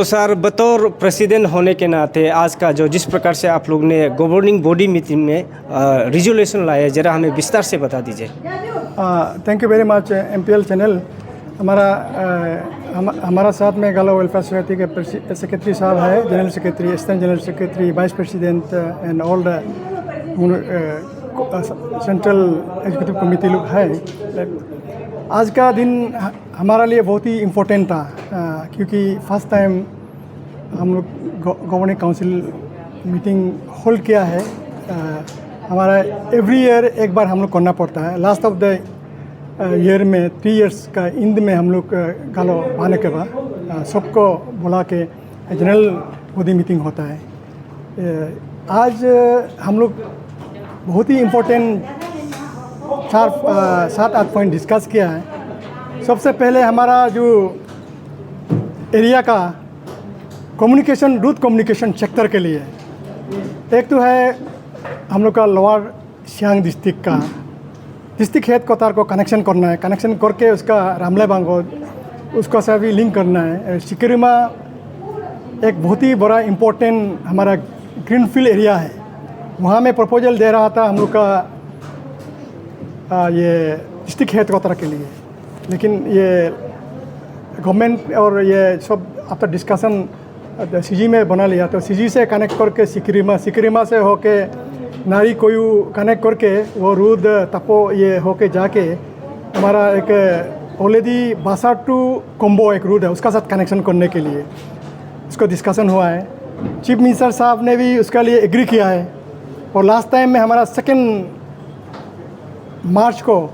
तो सर बतौर प्रेसिडेंट होने के नाते आज का जो जिस प्रकार से आप लोग ने गवर्निंग बॉडी मीटिंग में रिजोल्यूशन लाया है, ज़रा हमें विस्तार से बता दीजिए। Thank you very much MPL channel. हमारा साथ में गालो वेलफेयर सोसाइटी के सेक्रेटरी साहब है, general secretary, assistant general secretary, vice president and all the central executive committee लोग है। आज का दिन हमारा लिए बहुत ही इम्पोर्टेंट था क्योंकि फर्स्ट टाइम हम लोग गवर्निंग काउंसिल मीटिंग होल्ड किया है। हमारा एवरी ईयर एक बार हम लोग करना पड़ता है। लास्ट ऑफ द ईयर में 3 इयर्स का इंद में हम लोग गालो पाने के बाद सबको बुला के जनरल बॉडी मीटिंग होता है। आज हम लोग बहुत ही इम्पोर्टेंट 7-8 पॉइंट डिस्कस किया है। सबसे पहले हमारा जो एरिया का कम्युनिकेशन, रूट कम्युनिकेशन सेक्टर के लिए एक तो है हम लोग का लोअर सियांग डिस्ट्रिक्ट का डिस्ट्रिक्ट हेड क्वार्टर को कनेक्शन करना है, कनेक्शन करके उसका रामलेबांगो उसको से भी लिंक करना है। सिकरिमा एक बहुत ही बड़ा इम्पोर्टेंट हमारा ग्रीनफील्ड एरिया है, वहाँ में प्रपोजल दे रहा था हम लोग का ये डिस्ट्रिक्ट हेड क्वार्टर के लिए, लेकिन ये गवर्नमेंट और ये सब आफ्टर डिस्कशन CG में बना लिया। तो CG से कनेक्ट करके सिकरिमा से होके नारी कोयू कनेक्ट करके वो रूद तपो ये होके जाके हमारा एक ऑलरेडी बासा टू कोम्बो एक रूट है, उसका साथ कनेक्शन करने के लिए उसको डिस्कशन हुआ है। चीफ मिनिस्टर साहब ने भी उसका लिए एग्री किया है। और लास्ट टाइम में हमारा 2 मार्च को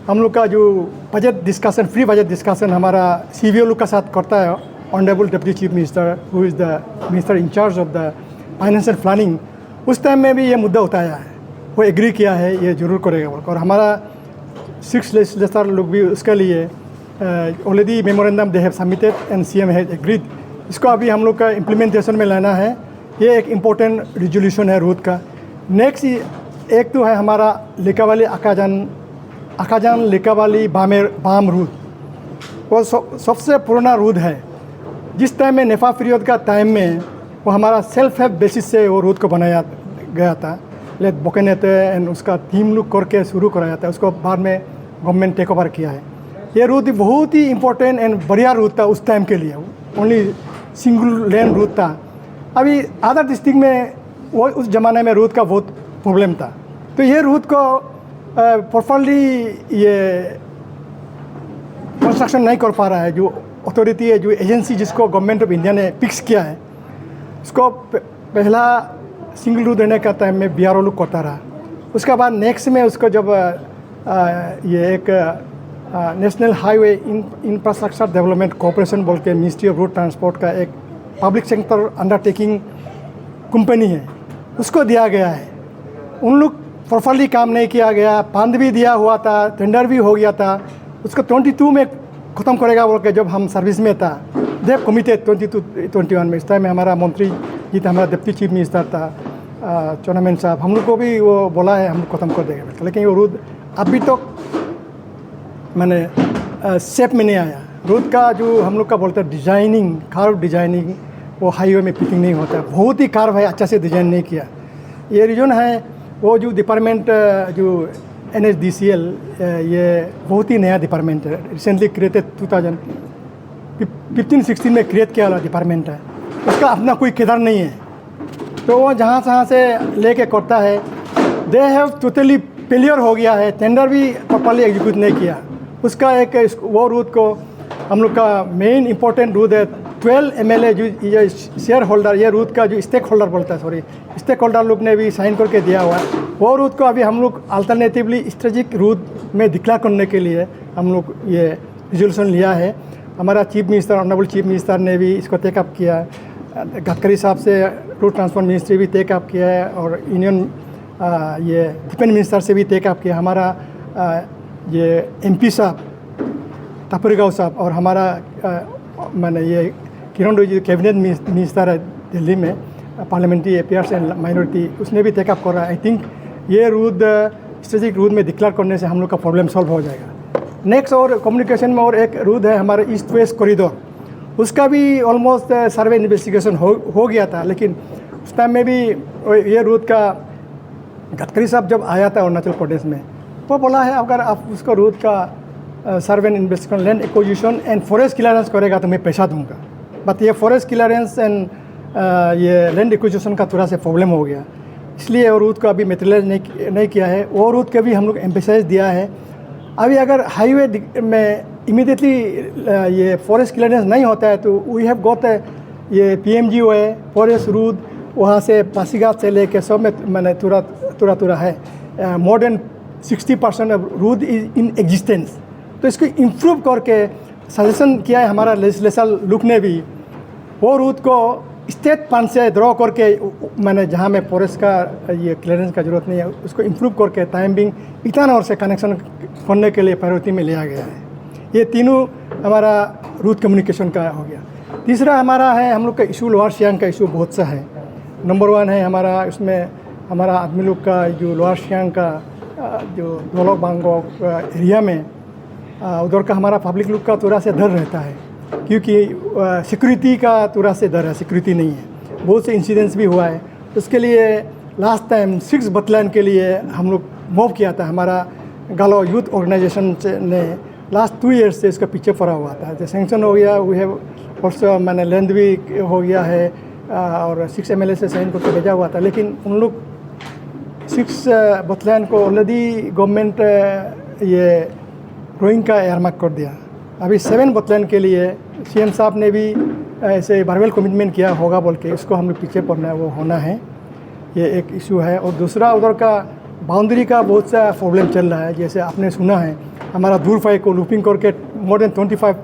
हम लोग का जो budget discussion, free budget discussion हमारा CVO लोग का साथ करता है, honourable deputy chief minister who is the minister in charge of the financial planning, उस टाइम में भी ये मुद्दा उठाया है, वो एग्री किया है ये ज़रूर करेगा। और हमारा 6 लेजिस्लेटर लोग भी उसके लिए already memorandum they have submitted and CM has agreed. इसको अभी हम लोग का इम्प्लीमेंटेशन में लाना है। ये एक इम्पोर्टेंट रिजोल्यूशन है रूट का। नेक्स्ट एक तो है हमारा लिकावाली अकाजान लिकावाली बाम रूट, वो सबसे पुराना रूट है। जिस टाइम में नेफा पीरियड का टाइम में वो हमारा सेल्फ हेल्प बेसिस से वो रूट को बनाया गया था, लेट बोकेनेते एंड उसका टीम लुक करके शुरू कराया था, उसको बाद में गवर्नमेंट टेक ओवर किया है। ये रूट बहुत ही इम्पोर्टेंट एंड बढ़िया रूट था उस टाइम के लिए, ओनली सिंगल लेन रूट था। अभी अदर डिस्ट्रिक्ट में वो उस ज़माने में रूट का बहुत प्रॉब्लम था, तो ये रूट को प्रॉपरली ये कंस्ट्रक्शन नहीं कर पा रहा है। जो अथॉरिटी है, जो एजेंसी जिसको गवर्नमेंट ऑफ इंडिया ने फिक्स किया है, उसको पहला सिंगल रूट देने का टाइम में BRO लोग करता रहा। उसके बाद नेक्स्ट में उसको जब ये एक national highway infrastructure development corporation बोल के मिनिस्ट्री ऑफ रोड ट्रांसपोर्ट का एक पब्लिक सेक्टर अंडरटेकिंग कंपनी है, उसको दिया गया है। उन लोग प्रॉपरली काम नहीं किया गया, फंड भी दिया हुआ था, टेंडर भी हो गया था, उसको 22 में ख़त्म करेगा बोल के जब हम सर्विस में था, देव कमिटेड 22-21 में। इस टाइम में हमारा मंत्री जी था, हमारा डिप्टी चीफ मिनिस्टर था चौनामेन साहब, हम लोग को भी वो बोला है हम लोग ख़त्म कर देंगे, लेकिन वो रूट अभी तक मैंने शेप में नहीं आया। रूट का जो हम लोग का बोलते हैं डिजाइनिंग, कार्व डिजाइनिंग, वो हाईवे में फिटिंग नहीं होता है, बहुत ही कार्व है, अच्छा से डिज़ाइन नहीं किया। ये रीजन है वो जो डिपार्टमेंट जो NHDCL, ये बहुत ही नया डिपार्टमेंट है, रिसेंटली क्रिएटेड 2015-16 में क्रिएट किया वाला डिपार्टमेंट है, उसका अपना कोई किधर नहीं है। तो वो जहाँ से लेके करता है, दे हैव टोटली फेलियर हो गया है, टेंडर भी प्रॉपरली एग्जीक्यूट नहीं किया। उसका एक वो रूट को हम लोग का मेन इंपॉर्टेंट रूट है, 12 MLA जो ये शेयर होल्डर, ये रूट का जो स्टेक होल्डर बोलता है, सॉरी स्टेक होल्डर लोग ने भी साइन करके दिया हुआ है। वो रूट को अभी हम लोग अल्टरनेटिवली स्ट्रेटेजिक रूट में डिक्लेयर करने के लिए हम लोग ये रिजोल्यूशन लिया है। हमारा chief minister, honourable chief minister ने भी इसको टेकअप किया है, गडकरी साहब से रोड ट्रांसपोर्ट मिनिस्ट्री भी टेकअप किया है, और यूनियन ये डिफेंस मिनिस्टर से भी टेकअप किया। हमारा ये MP साहब तापुरीगांव साहब और हमारा मैंने ये किरण रिजिजू कैबिनेट मिनिस्टर है दिल्ली में, पार्लियामेंट्री अफेयर्स एंड माइनॉरिटी, उसने भी टेकअप कर रहा है। आई थिंक ये रूट स्ट्रेटेजिक रूट में डिक्लेयर करने से हम लोग का प्रॉब्लम सॉल्व हो जाएगा। नेक्स्ट और कम्युनिकेशन में और एक रूट है हमारा ईस्ट वेस्ट कॉरिडोर, उसका भी ऑलमोस्ट सर्वे इन्वेस्टिगेशन हो गया था, लेकिन उस टाइम में भी ये रूट का गडकरी साहब जब आया था अरुणाचल प्रदेश में, वो बोला है अगर आप उसको रूट का survey and investigation, land acquisition and forest clearance करेगा तो मैं पैसा दूंगा। बट ये फॉरेस्ट क्लियरेंस एंड ये लैंड एक्विजिशन का थोड़ा सा प्रॉब्लम हो गया, इसलिए वो रूट को अभी मेटेरियलाइज नहीं किया है। वो रूट के भी हम लोग एम्फेसाइज दिया है। अभी अगर हाईवे में इमीडिएटली ये फॉरेस्ट क्लियरेंस नहीं होता है तो वी हैव गॉट ये PMGOA फॉरेस्ट रूट, वहाँ से पासीघाट से लेके सब में मैंने तुरा है। More than 60% of route is in existence. तो इसको इम्प्रूव करके सजेशन किया है हमारा लेजिस्लेचर लुक ने भी, वो रूट को स्टेट फंड से ड्रॉ करके मैंने जहाँ में फॉरेस्ट का ये क्लियरेंस का जरूरत नहीं है उसको इम्प्रूव करके टाइम बिंग ईटानगर से कनेक्शन करने के लिए प्रायोरिटी में लिया गया है। ये तीनों हमारा रूट कम्युनिकेशन का हो गया। तीसरा हमारा है हम लोग का इशू लोअर सियांग का इशू बहुत सा है। नंबर 1 है हमारा, इसमें हमारा आदमी लोग का जो लोअर सियांग का जो दोलोक बांगोक एरिया में उधर का हमारा पब्लिक लोग का थोड़ा सा डर रहता है, क्योंकि सिक्योरिटी का थोड़ा से डर है, सिक्योरिटी नहीं है। बहुत से इंसिडेंट्स भी हुआ है। उसके लिए लास्ट टाइम 6 बटालियन के लिए हम लोग मूव किया था। हमारा गालो यूथ ऑर्गेनाइजेशन ने लास्ट 2 ईयर्स से इसका पीछे पड़ा हुआ था। जो सेंक्शन हो गया, वी हैव ऑल्सो मैंने लैंड भी हो गया है और 6 MLA से साइन करके भेजा हुआ था। लेकिन उन लोग 6 बटालियन को ऑलरेडी गवर्नमेंट ये रोइंग का एयरमार्क कर दिया। अभी 7 बटालियन के लिए CM साहब ने भी ऐसे बारवेल कमिटमेंट किया होगा बोल के, इसको हम लोग पीछे पड़ना है, वो होना है। ये एक इशू है। और दूसरा उधर का बाउंड्री का बहुत सा प्रॉब्लम चल रहा है। जैसे आपने सुना है हमारा दूरफाई को लूपिंग करके मोर देन 25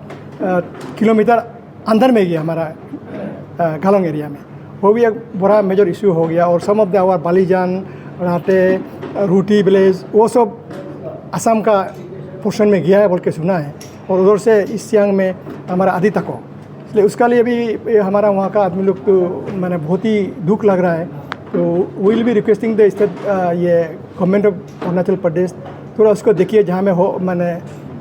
किलोमीटर अंदर में गया हमारा गालोंग एरिया में, वो भी एक बड़ा मेजर इशू हो गया। और सम ऑफ द आवर बालीजान, राटे, रूटी विलेज वो सब असम का पोर्शन में गया है बोल के सुना है। और उधर से ईस्ट सियांग में हमारा आदि तक हो, इसलिए उसका लिए भी हमारा वहाँ का आदमी लोग को मैंने बहुत ही दुख लग रहा है। तो will be requesting the state ये गवर्नमेंट ऑफ अरुणाचल प्रदेश थोड़ा उसको देखिए, जहाँ में हो मैंने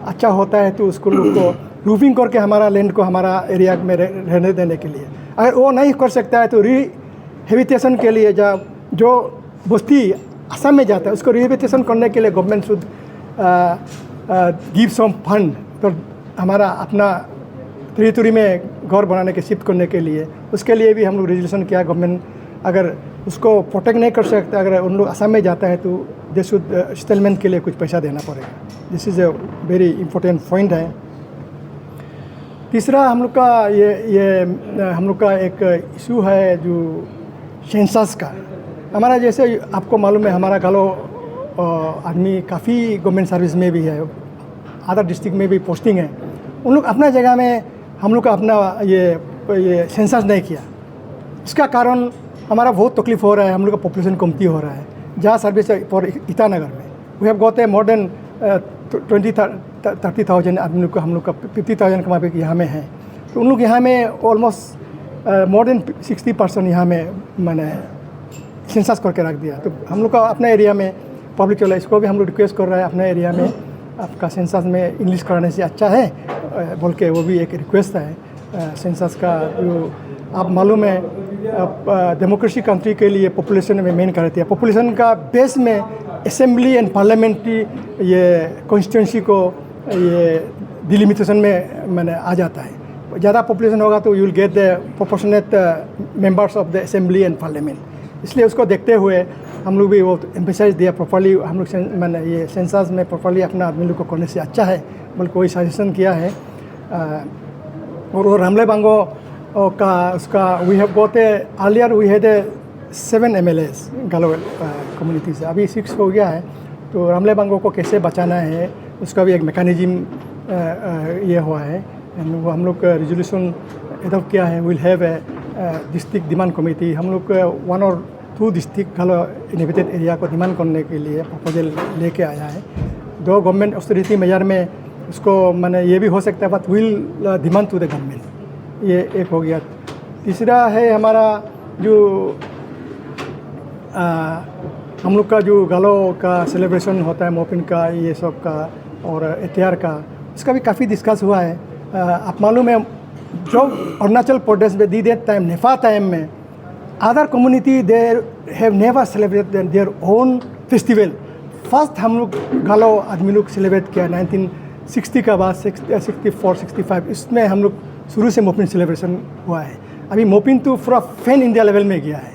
अच्छा होता है तो उसको लोग को रूफिंग करके हमारा लैंड को हमारा एरिया में रहने देने के लिए। अगर वो नहीं कर सकता है तो रिहेबिटेशन के लिए जो बस्ती असम में जाता है उसको रिहेबिटेशन करने के लिए government should give some fund. तो हमारा अपना टेरिटरी में घर बनाने के शिफ्ट करने के लिए, उसके लिए भी हम लोग रेजोल्यूशन किया। गवर्नमेंट अगर उसको प्रोटेक्ट नहीं कर सकता, अगर उन लोग असम में जाता है तो दे शुड सेटलमेंट के लिए कुछ पैसा देना पड़ेगा। This is a very important point है। तीसरा हम लोग का ये हम लोग का एक इशू है जो सेंसस का। हमारा जैसे आपको मालूम है हमारा गालो आदमी काफ़ी गवर्नमेंट सर्विस में भी है, अदर डिस्ट्रिक्ट में भी पोस्टिंग है। उन लोग अपना जगह में हम लोग का अपना ये सेंसस नहीं किया। इसका कारण हमारा बहुत तकलीफ हो रहा है। हम लोग का पॉपुलेशन कमती हो रहा है। जहाँ सर्विस फॉर ईटानगर में we have got a more than 20-30,000 आदमी लोग को, हम लोग का 50,000 कमा पे यहाँ में है। तो उन लोग यहाँ में ऑलमोस्ट मोर देन 60% यहाँ में मैंने सेंसस करके रख दिया। तो हम लोग का अपना एरिया में पब्लिक चला, इसको भी हम लोग रिक्वेस्ट कर रहे हैं अपना एरिया में आपका सेंसस में इंग्लिश कराने से अच्छा है बोल के, वो भी एक रिक्वेस्ट है। सेंसस का जो आप मालूम है डेमोक्रेसी कंट्री के लिए पॉपुलेशन में मेन करती है। पॉपुलेशन का बेस में असेंबली एंड पार्लियामेंट्री ये कॉन्स्टिट्यूंसी को ये डिलिमिटेशन में मैंने आ जाता है। ज़्यादा पॉपुलेशन होगा तो you will get the proportionate members of the assembly and parliament. इसलिए उसको देखते हुए हम लोग भी वो एम्फेसाइज दिया प्रॉपर्ली, हम लोग मैंने ये सेंसस में प्रॉपर्ली अपना आदमी लोग को करने से अच्छा है बोल कोई सजेशन किया है। और वो रामले बांगो का उसका we have got a earlier we had 7 MLAs Galo community से, अभी 6 हो गया है। तो रामले बांगो को कैसे बचाना है उसका भी एक मैकेनिज्म ये हुआ है। वो हम लोग रेजोल्यूशन एडॉप्ट किया है। Will have a district demand committee. हम लोग 1 और 2 डिस्ट्रिक्ट गालो इनहेबिटेड एरिया को डिमांड करने के लिए प्रपोजल लेके आया है। 2 गवर्नमेंट ऑस्टेरिटी मेजर में उसको मैंने ये भी हो सकता है, but will demand to the government. ये एक हो गया। तीसरा है हमारा जो हम लोग का जो गालो का सेलिब्रेशन होता है, मोपिन का ये सब का और एटीआर का, इसका भी काफ़ी डिस्कस हुआ है। आप मालूम है जो अरुणाचल प्रदेश में दी दैट टाइम नेफा टाइम में other community they have never celebrated their own festival. First हम लोग गालो आदमी लोग सेलिब्रेट किया 1960 का बाद 64 65 इसमें हम लोग शुरू से मोपिन सेलिब्रेशन हुआ है। अभी मोपिन तो पूरा फैन इंडिया लेवल में गया है।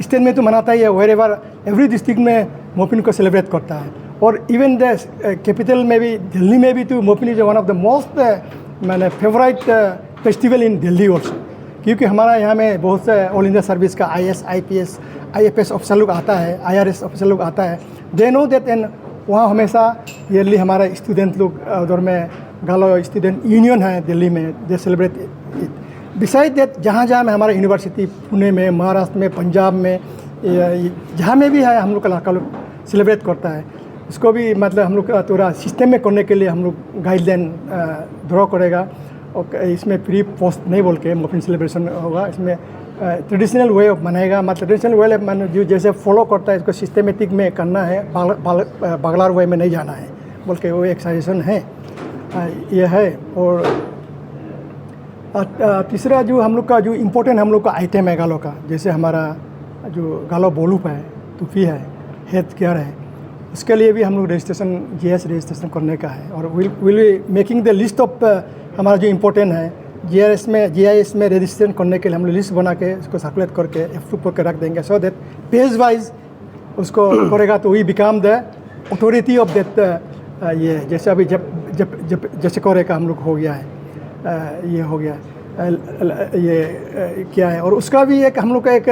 स्टेट में तो मनाता ही है, वेर एवर एवरी डिस्ट्रिक्ट में मोपिन को सेलिब्रेट करता है। और इवन द कैपिटल में भी दिल्ली में भी तो Mopin is one of the most मैंने favourite festival in Delhi also, क्योंकि हमारा यहाँ में बहुत से ऑल इंडिया सर्विस का IAS IPS IFS ऑफिसर लोग आता है, IRS ऑफिसर लोग आता है। दे नो दैट एंड वहाँ हमेशा ईयरली हमारा स्टूडेंट लोग उधर में गालो स्टूडेंट यूनियन है दिल्ली में, दे सेलिब्रेट इट। बिसाइड दैट जहाँ जहाँ में हमारा यूनिवर्सिटी पुणे में, महाराष्ट्र में, पंजाब में, जहाँ में भी है हम लोग का लड़का लोग सेलिब्रेट करता है। उसको भी मतलब हम लोग थोड़ा सिस्टम में करने के लिए हम लोग गाइडलाइन ड्रॉ करेगा। और इसमें प्री पोस्ट नहीं बोल के मोपिन सेलिब्रेशन होगा, इसमें ट्रेडिशनल वे ऑफ मनाएगा। मतलब ट्रेडिशनल वे मैंने जो जैसे फॉलो करता है इसको सिस्टमेटिक में करना है, बागलार वे में नहीं जाना है बोल के वो एक सजेशन है, ये है। और तीसरा जो हम लोग का जो इम्पोर्टेंट हम लोग का आइटम है गालो का, जैसे हमारा जो गालो बोलूप है, टूपी है, हेल्थ केयर है, उसके लिए भी हम लोग रजिस्ट्रेशन GIS रजिस्ट्रेशन करने का है। और will be making the list of हमारा जो इम्पोर्टेंट है GIS में रजिस्ट्रेशन करने के लिए हम लोग लिस्ट बना के उसको सर्कुलेट करके अप्रूव करके रख देंगे, सो दैट पेज वाइज उसको करेगा तो we become the authority of that. ये जैसे अभी जब जैसे करेगा हम लोग हो गया है, ये हो गया ये क्या है। और उसका भी एक हम लोग का एक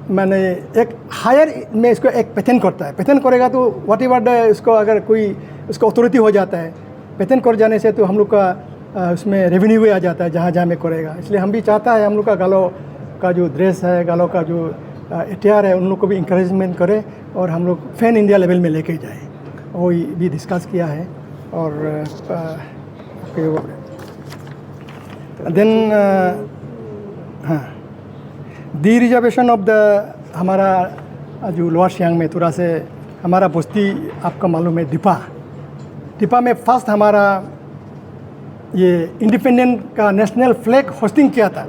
मैंने एक हायर में इसको एक पेटेंट करता है। पेटेंट करेगा तो व्हाट एवर इसको अगर कोई उसको अथॉरिटी हो जाता है, पेटेंट कर जाने से तो हम लोग का उसमें रेवेन्यू भी आ जाता है जहाँ जहाँ में करेगा। इसलिए हम भी चाहता है हम लोग का गालो का जो ड्रेस है, गालो का जो एटीआर है, उन लोग को भी इंकरेजमेंट करें और हम लोग फैन इंडिया लेवल में लेके जाए, वो भी डिस्कस किया है। और देन हाँ, दी रिजर्वेशन ऑफ द हमारा जो लोअर सियांग में थोड़ा से हमारा बस्ती आपका मालूम है डिपा में फर्स्ट हमारा ये इंडिपेंडेंट का नेशनल फ्लैग होस्टिंग किया था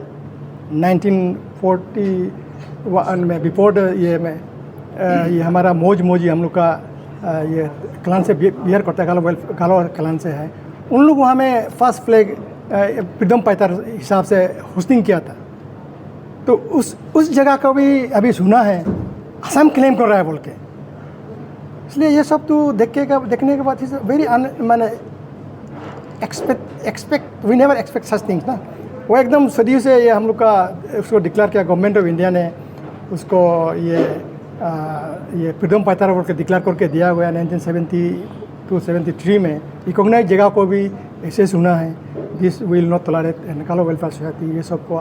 1941 में। बिफोर ये में ये हमारा मोजी हम लोग का ये क्लान से बिहेयर करता है, गालो क्लान से है। उन लोग वहाँ में फर्स्ट फ्लैग प्रीडम पाइतर हिसाब से होस्टिंग किया था। तो उस जगह का भी अभी सुना है असम क्लेम कर रहा है बोल के। इसलिए ये सब तो देखने के बाद वेरी मैंने expect we never expect such things ना। वो एकदम सदियों से ये हम लोग का उसको डिक्लेयर किया, गवर्नमेंट ऑफ इंडिया ने उसको ये फ्रीडम फाइटर बोल के डिक्लेयर करके दिया हुआ है 1973 में। रिकॉग्नाइज जगह को भी ऐसे सुना है, this will not tolerate and गालो वेलफेयर सोसाइटी। ये सब को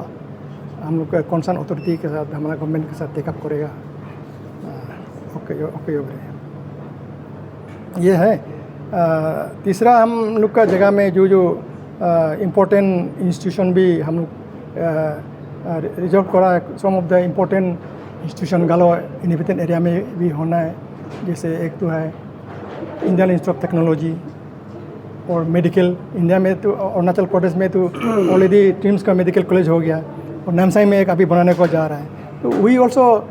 हम लोग का कॉन्सर्न अथॉरिटी के साथ हमारा गवर्नमेंट के साथ टेकअप करेगा। ओके ये है। तीसरा हम लोग का जगह में जो इम्पोर्टेंट इंस्टीट्यूशन भी हम लोग रिजर्व करा है। सम ऑफ द इम्पोर्टेंट इंस्टीट्यूशन गालो इनहेबिटेड एरिया में भी होना है। जैसे एक तो है इंडियन इंस्टीट्यूट ऑफ टेक्नोलॉजी और मेडिकल। इंडिया में तो अरुणाचल प्रदेश में तो ऑलरेडी ट्रिम्स का मेडिकल कॉलेज हो गया और नामसाई में एक अभी बनाने को जा रहा है। तो we also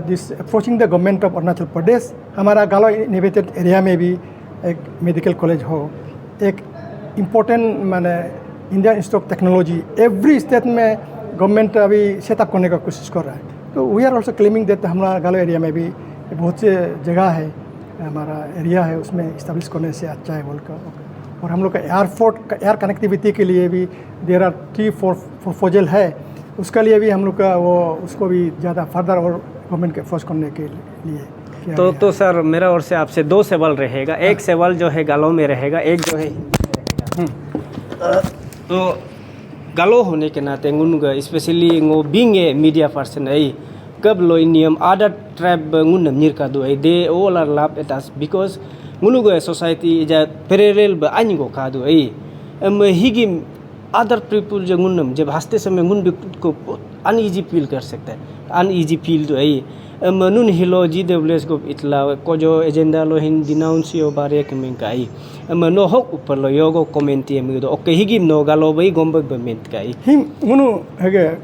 this approaching the government of Arunachal Pradesh, हमारा गालो इनहेबिटेड एरिया में भी एक मेडिकल कॉलेज हो। एक इम्पोर्टेंट मैंने Indian Institute of Technology every state में गवर्नमेंट अभी सेटअप करने का कोशिश कर रहा है। तो we are also claiming that हमारा गालो एरिया में भी बहुत से जगह है, हमारा एरिया है, उसमें इस्टेब्लिश करने से अच्छा है बोलकर। और हम लोग का एयरपोर्ट का एयर कनेक्टिविटी के लिए भी देयर आर 3-4 प्रपोजल है, उसके लिए भी हम लोग का वो उसको भी ज़्यादा फर्दर और गवर्नमेंट के फोर्स करने के लिए तो सर मेरा ओर से आपसे 2 सवाल रहेगा। एक सवाल जो है गालो में रहेगा, एक जो है तो गालो होने के नाते गुनगा स्पेशली ngो being a media person I कब लो नियम अदर ट्राइब गुन नमनिर का do they all are love at us because गुनुगो सोसाइटी इज पैरेलल ब आनी को का दो आई हिगी अदर पीपल जो गुनम जब हंसते समय गुन को अनईजी फील कर सकता है। uneasy feel do ai manun hilo GWS go itla ko jo agenda lo hin denounce yo bare kemen kai mano hok upar lo yogo comment em do okay higim no galo bai gomba bement kai him munu hage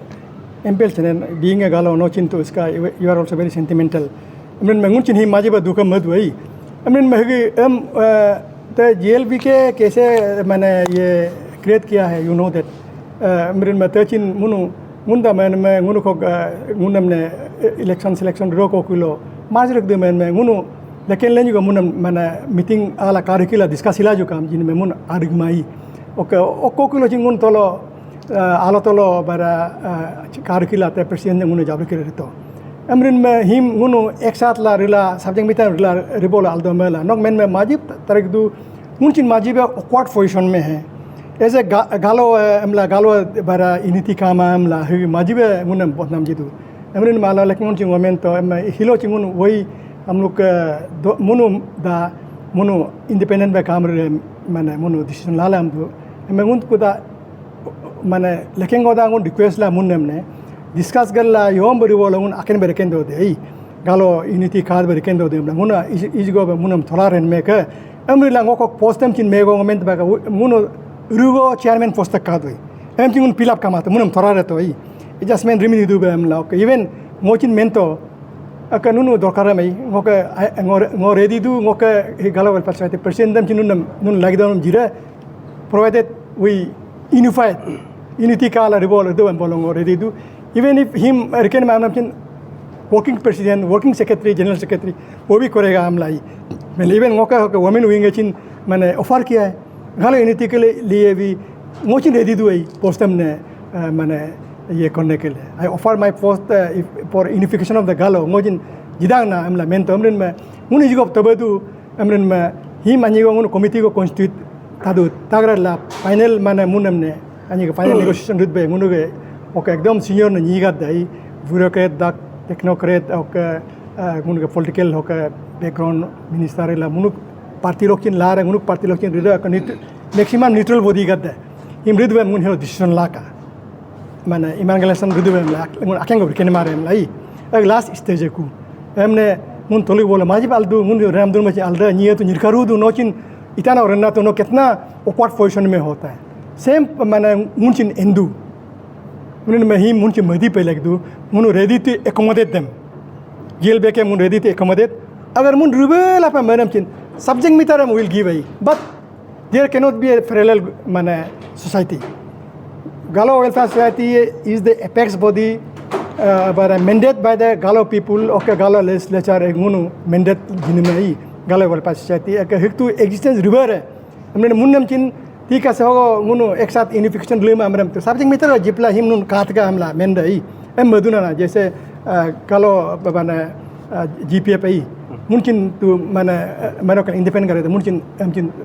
empel chenen being a galo no chin to iska you are also very sentimental I mean mengun chin him maji ba duka mad wai I mean hage the JLB के कैसे मैंने ये create किया है you know that मेरे में तचिन मुनु मुंडा मैं मुनु को मुन्ना में इलेक्शन सिलेक्शन रोको किलो माजरक दे मैं मुनु लेकिन लेनी को मुन्ना मैंने मीटिंग आला कारिकिला डिस्कस इला जो काम जिन में मुन आर्गमाई ओके ओको किलो जिंगुन तोलो आलो तोलो बारा कारिकिला ते प्रेसिडेंट ने मुनु जाबरे करे तो अमरिन में हिम मुनु एक साथ ला रिला सब्जेक्ट मिता रिला रिबोला आल्दो मेला नोक में माजिब तरक दू मुनचिन माजिब ऑकवर्ड पोजीशन में है ऐसे गालो अमला गालो बारा इनिति कामा अमला ही माजिबे मुनम बदनाम जिदू अमरिन माला लेकिन मुनचिन मोमेंट तो हिलो चिंगुन वही हम लोग मुनु दा मुनु इंडिपेंडेंट बे काम रे माने मुनु डिसीजन लाला हम दो मैं उन को दा माने लेकिन गोदा उन रिक्वेस्ट ला मुनम ने डिस्कस गल्ला योम बरी बोला उन अकेन बेरकेन दो दे गालो इनिति खाद बेरकेन दो दे मुना इज गो मुनम थोलारेन में के अमरिला ngoko postem chin mego moment ba muno rugo chairman post ka doi em chin fill up kama to munam thorare to adjustment remedy du bam la okay even ngochin mento akanunu dokara mai ngoke ngo ready du ngoke galawal pasate president chin nun lagdon jira provided we unified unity kala ribol do am bolong ready du even if him reckon manam chin working president working secretary general secretary वो भी करेगा हम लाई मैंने even मौका होकर women wing चिन मैंने offer किया है गालो यूनिटी के लिए भी मोचिन रेडी दुई पोस्ट हमने मैंने ये करने के लिए I offer my post for unification of the गालो मोचिन जिदांग ना हमला मेन तो हमने में मुनि जिगो तबदु हमने में ही मानिगो मुन कमिटी को कॉन्स्टिट्यूट तादु तागरा ला फाइनल माने मुन हमने अनि को फाइनल नेगोशिएशन रुत बे मुनुगे ओके एकदम सीनियर ने निगा दाई ब्यूरोक्रेट दा टेक्नोक्रेट ओके मुनुगे पॉलिटिकल होके बैकग्राउंड मिनिस्टर ला मुनुक पार्टी लोग चिन ला रहे मुनुक पार्टी लोग चिन रिदो का मैक्सिमम न्यूट्रल बॉडी गद्दे हिम रिदो मुन हेलो डिसीजन ला का माने इमानगलेशन रिदो ला मुन अकेंगो केने मारे लाई एक लास्ट स्टेज को हमने मुन तोली बोले माजी बालदु मुन रामदुर में अलदा निये तो निरकारू दु नोचिन इतना रन्ना तो नो कितना ऑकवर्ड पोजीशन में होता है सेम माने मुन चिन एंदु मुन में ही मुन चिन मदी पे लग दु मुन रेडी टू एकोमोडेट देम जेल बेके मुन रेडी टू एकोमोडेट अगर मुन रुबेला पे मैडम चिन सब्जेक्ट में तरह will give I but there can not be a parallel माने society Galo welfare society is the apex body but mandate by the Galo people okay Galo legislature egunu mandate jinmai Galo welfare society ek hektu existence river हमने मुन्नम चिन ठीक है सो मुनु एक साथ unification लेम हमरम तो subject में तो जिपला him नुन काट का हमला मेंदई एम मधुना ना जैसे कालो माने जीपीए पे मुनचिन तो माने मानो का इंडिपेंडेंट करे मुनचिन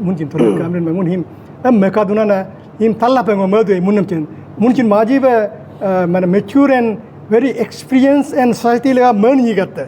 मुनचिन थोड़ा हमरे में मुन हिम एम मेकादुना ना हिम तल्ला पे मधु मुनचिन माजी बे माने mature and very experienced and society lega men yigat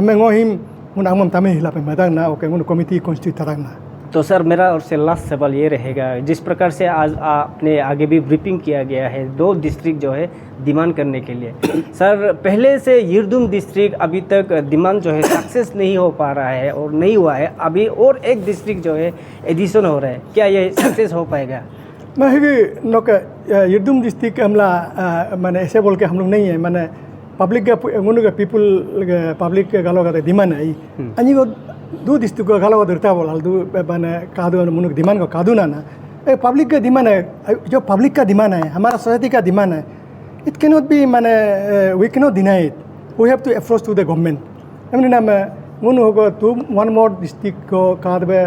मैं ngो हिम मुन आमम तमे हिला पे मदंग ना ओके मुन कमिटी कॉन्स्टिट्यूट तरंग ना तो सर मेरा और से लास्ट सवाल ये रहेगा जिस प्रकार से आज आपने आगे भी ब्रीफिंग किया गया है 2 डिस्ट्रिक्ट जो है डिमांड करने के लिए सर पहले से यिरदुम डिस्ट्रिक्ट अभी तक डिमांड जो है सक्सेस नहीं हो पा रहा है और नहीं हुआ है अभी और एक डिस्ट्रिक्ट जो है एडिशन हो रहा है क्या ये सक्सेस हो पाएगा मैं नोक यिरदुम डिस्ट्रिक्ट हमला मैंने ऐसे बोल के हम लोग नहीं है मैंने पब्लिक का मुनु का पीपल पब्लिक का गालो का डिमांड है अन्य को 2 डिस्ट्रिक्ट का गालो धरता बोला दो मैंने कादू मुनु डिमांड को कादू ना पब्लिक का डिमांड है जो पब्लिक का डिमांड है हमारा सोसाइटी का डिमांड है इट कैन नॉट बी मैंने we can not deny it we have to approach to the government हमने ना मुनु होगा तो 1 मोर डिस्ट्रिक्ट को कादबे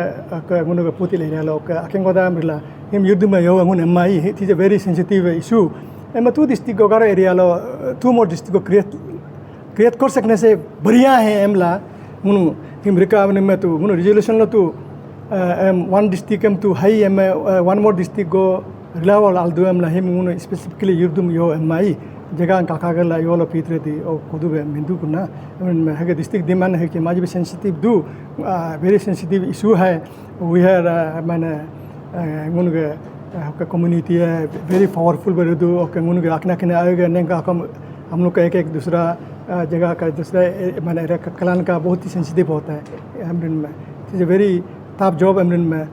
मुनु का पुती ले रहा का अकेंगो दा मिला हिम युद्ध में यो अंगुन एमआई it is a very sensitive issue एम 2 डिस्ट्रिक्ट को गारो एरिया लो 2 मोर डिस्ट्रिक्ट को क्रिएट कर सकने से बढ़िया है एमला मुनु हिम रिका में तो मुनु रिजोल्यूशन लो तो 1 डिस्ट्रिक्ट एम तो हाई एम 1 मोर डिस्ट्रिक्ट को रिलावल आल दो एमला हिम मुनु स्पेसिफिकली युद्ध यो एमआई जगह काका गला यो लो पीतरे दी ओ कुदु बे मिंदु कुना में है डिस्ट्रिक्ट डिमांड है कि माजी सेंसिटिव दू वेरी सेंसिटिव इशू है वी हैव माने मुनुगे कम्युनिटी है वेरी पावरफुल बरे दो ओके मुनुगे आकना कने आएगा ने का कम हम लोग का एक दूसरा जगह का दूसरा मैंने कलान का बहुत ही सेंसिटिव होता है एमरिन में. It's a very tough job एमरिन में.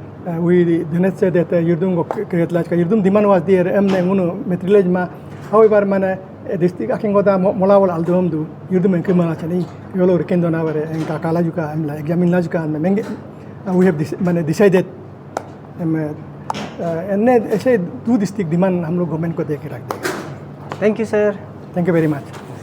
वी दिनेश से देते युद्धम को क्रिएटलाज का युद्धम दिमान वाज दिए एमने उनो मेट्रिलेज में however मैंने डिस्ट्रिक्ट आकिंग को दा मोलावल अल्दोम दु युद्धम में क्रिमिनल चनी योलो रिकेंडो ना वरे एंका काला जुका एमला एग्जामिन लाज का में we have मैंने डिसाइडेड एने ऐसे 2 डिस्ट्रिक्ट डिमांड हम लोग गवर्नमेंट को दे के रख देंगे. Thank you sir. Thank you very much.